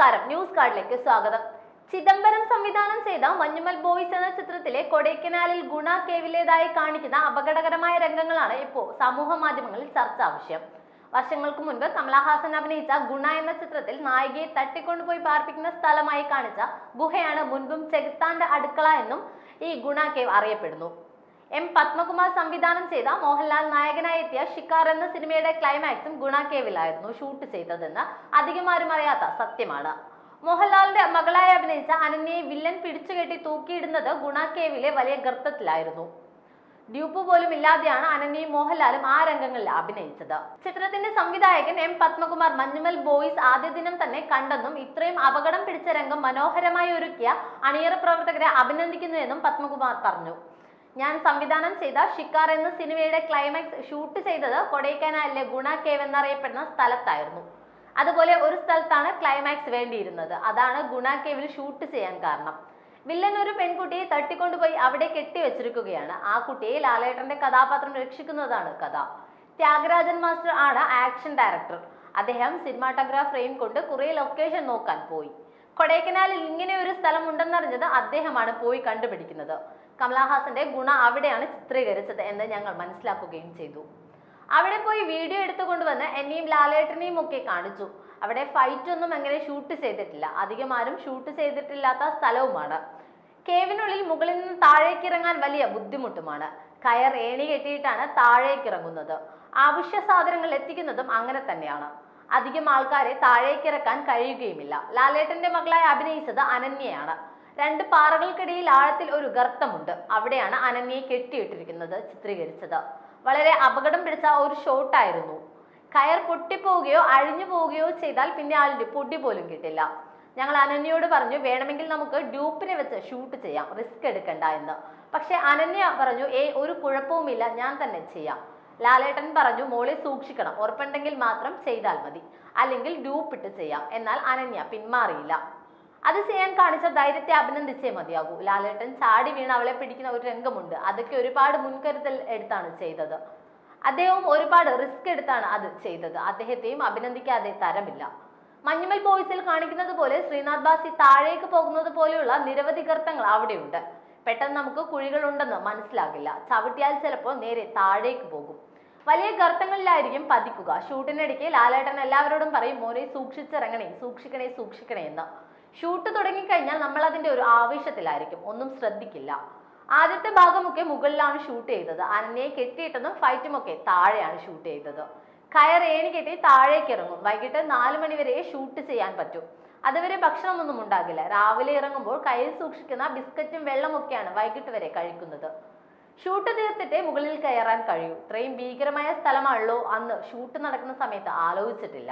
നമസ്കാരം, ന്യൂസ് കാർഡിലേക്ക് സ്വാഗതം. ചിദംബരം സംവിധാനം ചെയ്ത മഞ്ഞുമൽ ബോയ്സ് എന്ന ചിത്രത്തിലെ കൊടൈക്കനാലിൽ ഗുണ കേവിലേതായി കാണിക്കുന്ന അപകടകരമായ രംഗങ്ങളാണ് ഇപ്പോൾ സമൂഹ മാധ്യമങ്ങളിൽ ചർച്ചാ വിഷയം. വർഷങ്ങൾക്ക് മുൻപ് കമലഹാസൻ അഭിനയിച്ച ഗുണ എന്ന ചിത്രത്തിൽ നായികയെ തട്ടിക്കൊണ്ടുപോയി പാർപ്പിക്കുന്ന സ്ഥലമായി കാണിച്ച ഗുഹയാണ് മുൻപും ചെകുത്താന്റെ അടുക്കള എന്നും ഈ ഗുണ കേവ് അറിയപ്പെടുന്നു. എം പത്മകുമാർ സംവിധാനം ചെയ്ത മോഹൻലാൽ നായകനായി എത്തിയ ഷിക്കാർ എന്ന സിനിമയുടെ ക്ലൈമാക്സും ഗുണ കേവിലായിരുന്നു ഷൂട്ട് ചെയ്തതെന്ന് അധികം ആരും അറിയാത്ത സത്യമാണ്. മോഹൻലാലിന്റെ മകളായി അഭിനയിച്ച അനന്യയെ വില്ലൻ പിടിച്ചുകെട്ടി തൂക്കിയിടുന്നത് ഗുണ കേവിലെ വലിയ ഗർത്തത്തിലായിരുന്നു. ഡ്യൂപ്പ് പോലും ഇല്ലാതെയാണ് അനന്യയും മോഹൻലാലും ആ രംഗങ്ങളിൽ അഭിനയിച്ചത്. ചിത്രത്തിന്റെ സംവിധായകൻ എം പത്മകുമാർ മഞ്ഞുമൽ ബോയ്സ് ആദ്യ ദിനം തന്നെ കണ്ടെന്നും ഇത്രയും അപകടം പിടിച്ച രംഗം മനോഹരമായി ഒരുക്കിയ അണിയറ പ്രവർത്തകരെ അഭിനന്ദിക്കുന്നുവെന്നും പത്മകുമാർ പറഞ്ഞു. ഞാൻ സംവിധാനം ചെയ്ത ഷിക്കാർ എന്ന സിനിമയുടെ ക്ലൈമാക്സ് ഷൂട്ട് ചെയ്തത് കൊടൈക്കനാലിലെ ഗുണ കേവ് എന്നറിയപ്പെടുന്ന സ്ഥലത്തായിരുന്നു. അതുപോലെ ഒരു സ്ഥലത്താണ് ക്ലൈമാക്സ് വേണ്ടിയിരുന്നത്. അതാണ് ഗുണ കേവിൽ ഷൂട്ട് ചെയ്യാൻ കാരണം. വില്ലൻ ഒരു പെൺകുട്ടിയെ തട്ടിക്കൊണ്ടുപോയി അവിടെ കെട്ടിവെച്ചിരിക്കുകയാണ്. ആ കുട്ടിയെ ലാലേട്ടന്റെ കഥാപാത്രം രക്ഷിക്കുന്നതാണ് കഥ. ത്യാഗരാജൻ മാസ്റ്റർ ആണ് ആക്ഷൻ ഡയറക്ടർ. അദ്ദേഹം സിനിമാറ്റോഗ്രാഫ് ഫ്രെയിം കൊണ്ട് കുറെ ലൊക്കേഷൻ നോക്കാൻ പോയി. കൊടൈക്കനാലിൽ ഇങ്ങനെ ഒരു സ്ഥലം ഉണ്ടെന്നറിഞ്ഞത് അദ്ദേഹമാണ് പോയി കണ്ടുപിടിക്കുന്നത്. കമലഹാസന്റെ ഗുണ അവിടെയാണ് ചിത്രീകരിച്ചത് എന്ന് ഞങ്ങൾ മനസ്സിലാക്കുകയും ചെയ്തു. അവിടെ പോയി വീഡിയോ എടുത്തുകൊണ്ടുവന്ന് എന്നെയും ലാലേട്ടനെയും ഒക്കെ കാണിച്ചു. അവിടെ ഫൈറ്റ് ഒന്നും അങ്ങനെ ഷൂട്ട് ചെയ്തിട്ടില്ല. അധികം ആരും ഷൂട്ട് ചെയ്തിട്ടില്ലാത്ത സ്ഥലവുമാണ്. കേവിനുള്ളിൽ മുകളിൽ നിന്ന് താഴേക്ക് ഇറങ്ങാൻ വലിയ ബുദ്ധിമുട്ടുമാണ്. കയർ ഏണി കെട്ടിയിട്ടാണ് താഴേക്ക് ഇറങ്ങുന്നത്. ആവശ്യ സാധനങ്ങൾ എത്തിക്കുന്നതും അങ്ങനെ തന്നെയാണ്. അധികം ആൾക്കാരെ താഴേക്ക് ഇറക്കാൻ കഴിയുകയുമില്ല. ലാലേട്ടന്റെ മകളായി അഭിനയിച്ചത് അനന്യയാണ്. രണ്ട് പാറകൾക്കിടയിൽ ആഴത്തിൽ ഒരു ഗർത്തമുണ്ട്. അവിടെയാണ് അനന്യയെ കെട്ടിയിട്ടിരിക്കുന്നത് ചിത്രീകരിച്ചത്. വളരെ അപകടം പിടിച്ച ഒരു ഷോട്ടായിരുന്നു. കയർ പൊട്ടിപ്പോവുകയോ അഴിഞ്ഞു പോവുകയോ ചെയ്താൽ പിന്നെ ആളുടെ പൊടി പോലും കിട്ടില്ല. ഞങ്ങൾ അനന്യയോട് പറഞ്ഞു, വേണമെങ്കിൽ നമുക്ക് ഡ്യൂപ്പിനെ വെച്ച് ഷൂട്ട് ചെയ്യാം, റിസ്ക് എടുക്കണ്ട എന്ന്. പക്ഷെ അനന്യ പറഞ്ഞു, ഒരു കുഴപ്പവുമില്ല, ഞാൻ തന്നെ ചെയ്യാം. ലാലേട്ടൻ പറഞ്ഞു, മോളെ സൂക്ഷിക്കണം, ഉറപ്പുണ്ടെങ്കിൽ മാത്രം ചെയ്താൽ മതി, അല്ലെങ്കിൽ ഡ്യൂപ്പിട്ട് ചെയ്യാം. എന്നാൽ അനന്യ പിന്മാറിയില്ല. അത് ചെയ്യാൻ കാണിച്ച ധൈര്യത്തെ അഭിനന്ദിച്ചേ മതിയാകൂ. ലാലേട്ടൻ ചാടി വീണ് അവളെ പിടിക്കുന്ന ഒരു രംഗമുണ്ട്. അതൊക്കെ ഒരുപാട് മുൻകരുതൽ എടുത്താണ് ചെയ്തത്. അദ്ദേഹവും ഒരുപാട് റിസ്ക് എടുത്താണ് അത് ചെയ്തത്. അദ്ദേഹത്തെയും അഭിനന്ദിക്കാതെ തരമില്ല. മഞ്ഞുമൽ ബോയ്സിൽ കാണിക്കുന്നത് പോലെ ശ്രീനാഥ് ബാസി താഴേക്ക് പോകുന്നത് പോലെയുള്ള നിരവധി ഗർത്തങ്ങൾ അവിടെയുണ്ട്. പെട്ടെന്ന് നമുക്ക് കുഴികൾ ഉണ്ടെന്ന് മനസ്സിലാകില്ല. ചവിട്ടിയാൽ ചിലപ്പോൾ നേരെ താഴേക്ക് പോകും. വലിയ ഗർത്തങ്ങളിലായിരിക്കും പതിക്കുക. ഷൂട്ടിനിടയ്ക്ക് ലാലേട്ടൻ എല്ലാവരോടും പറയും, മോനെ സൂക്ഷിച്ചിറങ്ങണേ, സൂക്ഷിക്കണേ എന്ന്. ഷൂട്ട് തുടങ്ങിക്കഴിഞ്ഞാൽ നമ്മൾ അതിന്റെ ഒരു ആവേശത്തിലായിരിക്കും, ഒന്നും ശ്രദ്ധിക്കില്ല. ആദ്യത്തെ ഭാഗമൊക്കെ മുകളിലാണ് ഷൂട്ട് ചെയ്തത്. അനന്യയെ കെട്ടിയിട്ടതും ഫൈറ്റും ഒക്കെ താഴെയാണ് ഷൂട്ട് ചെയ്തത്. കയർ ഏണി കെട്ടി താഴേക്ക് ഇറങ്ങും. വൈകിട്ട് 4 മണി വരെ ഷൂട്ട് ചെയ്യാൻ പറ്റും. അതുവരെ ഭക്ഷണമൊന്നും ഉണ്ടാകില്ല. രാവിലെ ഇറങ്ങുമ്പോൾ കയ്യിൽ സൂക്ഷിക്കുന്ന ബിസ്ക്കറ്റും വെള്ളമൊക്കെയാണ് വൈകിട്ട് വരെ കഴിക്കുന്നത്. ഷൂട്ട് തീർത്തിട്ടേ മുകളിൽ കയറാൻ കഴിയൂ. ഇത്രയും ഭീകരമായ സ്ഥലമാണല്ലോ അന്ന് ഷൂട്ട് നടക്കുന്ന സമയത്ത് ആലോചിച്ചിട്ടില്ല.